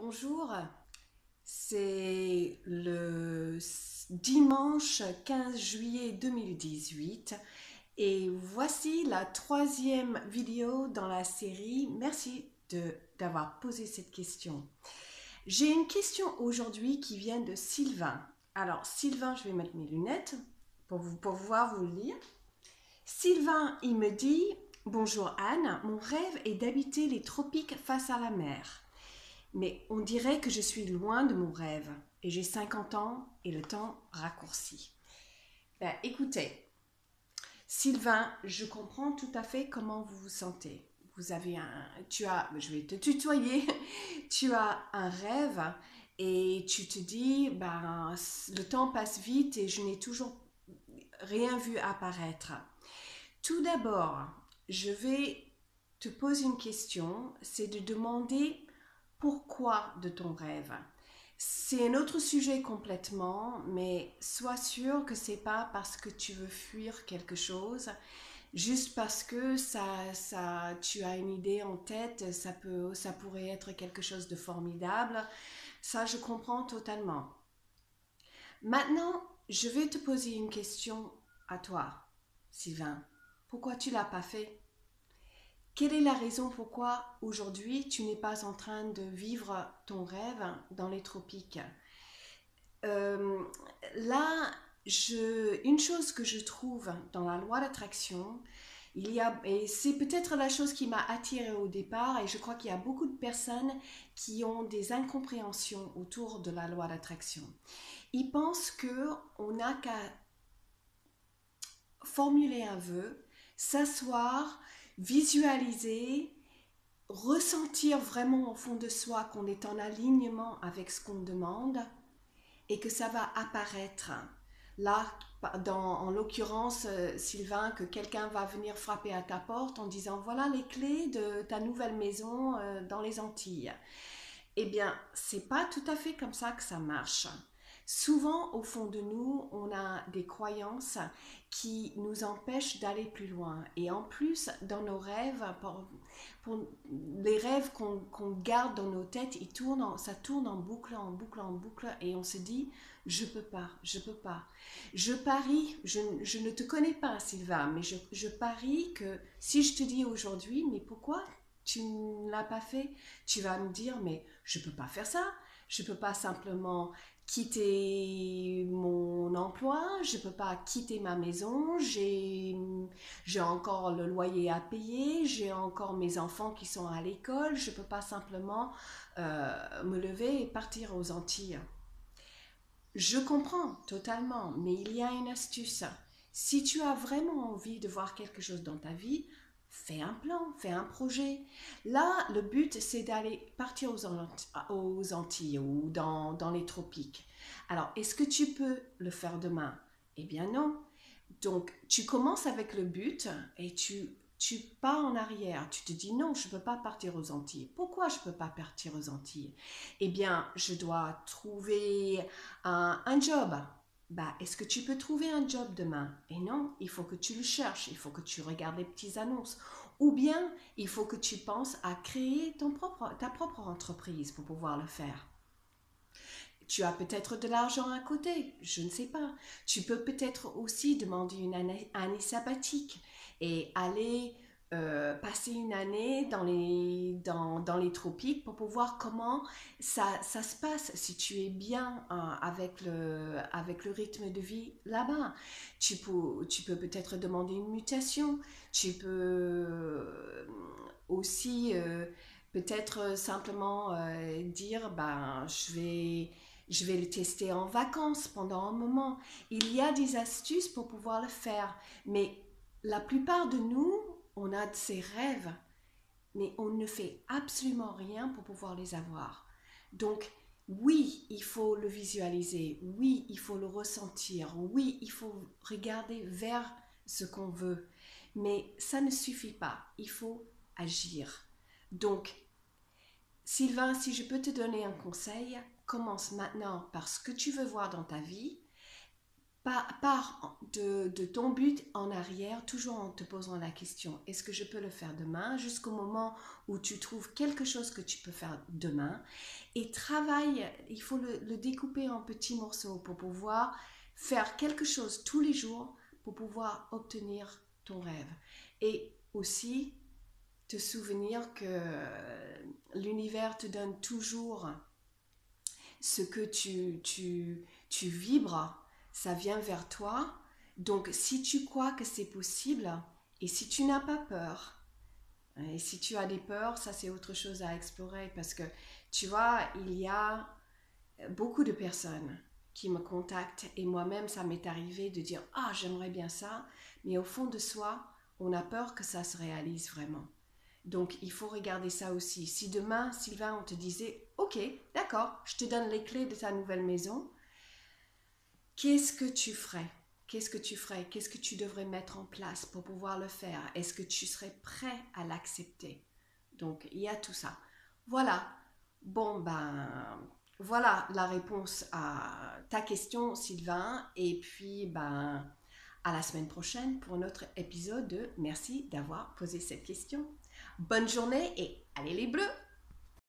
Bonjour, c'est le dimanche 15 juillet 2018 et voici la troisième vidéo dans la série. Merci d'avoir posé cette question. J'ai une question aujourd'hui qui vient de Sylvain. Alors Sylvain, je vais mettre mes lunettes pour pouvoir vous le lire. Sylvain, il me dit: Bonjour Anne, mon rêve est d'habiter les tropiques face à la mer. Mais on dirait que je suis loin de mon rêve et j'ai 50 ans et le temps raccourci. Écoutez, Sylvain, je comprends tout à fait comment vous vous sentez. Je vais te tutoyer, tu as un rêve et tu te dis, le temps passe vite et je n'ai toujours rien vu apparaître. Tout d'abord, je vais te poser une question, c'est de demander pourquoi de ton rêve. C'est un autre sujet complètement, mais sois sûr que c'est pas parce que tu veux fuir quelque chose, juste parce que tu as une idée en tête, ça pourrait être quelque chose de formidable. Ça, je comprends totalement. Maintenant, je vais te poser une question à toi, Sylvain. Pourquoi tu l'as pas fait? Quelle est la raison pourquoi aujourd'hui tu n'es pas en train de vivre ton rêve dans les tropiques? Euh, Là, une chose que je trouve dans la loi d'attraction, et c'est peut-être la chose qui m'a attirée au départ, et je crois qu'il y a beaucoup de personnes qui ont des incompréhensions autour de la loi d'attraction. Ils pensent qu'on n'a qu'à formuler un vœu, s'asseoir, visualiser, ressentir vraiment au fond de soi qu'on est en alignement avec ce qu'on demande et que ça va apparaître. Là, en l'occurrence, Sylvain, que quelqu'un va venir frapper à ta porte en disant voilà les clés de ta nouvelle maison dans les Antilles. Eh bien, c'est pas tout à fait comme ça que ça marche. Souvent, au fond de nous, on a des croyances qui nous empêchent d'aller plus loin. Et en plus, dans nos rêves, les rêves qu'on garde dans nos têtes, ça tourne en boucle, en boucle, en boucle, et on se dit, je peux pas, je peux pas. Je parie, je ne te connais pas, Sylvain, mais je parie que si je te dis aujourd'hui, mais pourquoi tu ne l'as pas fait? Tu vas me dire, mais je peux pas faire ça. Je peux pas simplement quitter mon emploi, je peux pas quitter ma maison, j'ai encore le loyer à payer, j'ai encore mes enfants qui sont à l'école, je peux pas simplement me lever et partir aux Antilles. Je comprends totalement, mais il y a une astuce. Si tu as vraiment envie de voir quelque chose dans ta vie, fais un plan, fais un projet. Là, le but, c'est d'aller partir aux Antilles ou dans les tropiques. Alors, est-ce que tu peux le faire demain? Eh bien non. Donc, tu commences avec le but et tu pars en arrière. Tu te dis non, je ne peux pas partir aux Antilles. Pourquoi je ne peux pas partir aux Antilles? Eh bien, je dois trouver un job. Est-ce que tu peux trouver un job demain? Et non, il faut que tu le cherches, il faut que tu regardes les petites annonces. Ou bien, il faut que tu penses à créer ta propre entreprise pour pouvoir le faire. Tu as peut-être de l'argent à côté, je ne sais pas. Tu peux peut-être aussi demander une année sabbatique et aller passer une année dans les tropiques pour voir comment ça se passe, si tu es bien avec le rythme de vie là-bas. Tu peux peut-être demander une mutation. Tu peux aussi peut-être simplement dire, je vais le tester en vacances pendant un moment. Il y a des astuces pour pouvoir le faire, mais la plupart de nous, on a de ces rêves, mais on ne fait absolument rien pour pouvoir les avoir. Donc, oui, il faut le visualiser, oui, il faut le ressentir, oui, il faut regarder vers ce qu'on veut, mais ça ne suffit pas, il faut agir. Donc, Sylvain, si je peux te donner un conseil, commence maintenant par ce que tu veux voir dans ta vie. Pars de ton but en arrière, toujours en te posant la question, est-ce que je peux le faire demain, jusqu'au moment où tu trouves quelque chose que tu peux faire demain, et travaille, il faut le découper en petits morceaux pour pouvoir faire quelque chose tous les jours pour pouvoir obtenir ton rêve. Et aussi te souvenir que l'univers te donne toujours ce que tu vibres, ça vient vers toi. Donc si tu crois que c'est possible, et si tu n'as pas peur, et si tu as des peurs, ça c'est autre chose à explorer, parce que tu vois, il y a beaucoup de personnes qui me contactent, et moi-même ça m'est arrivé de dire ah j'aimerais bien ça, mais au fond de soi on a peur que ça se réalise vraiment. Donc il faut regarder ça aussi. Si demain Sylvain on te disait ok d'accord je te donne les clés de ta nouvelle maison, qu'est-ce que tu ferais? Qu'est-ce que tu ferais? Qu'est-ce que tu devrais mettre en place pour pouvoir le faire? Est-ce que tu serais prêt à l'accepter? Donc il y a tout ça. Voilà. Bon ben voilà la réponse à ta question Sylvain, et puis ben à la semaine prochaine pour notre épisode de Merci d'avoir posé cette question. Bonne journée et allez les bleus!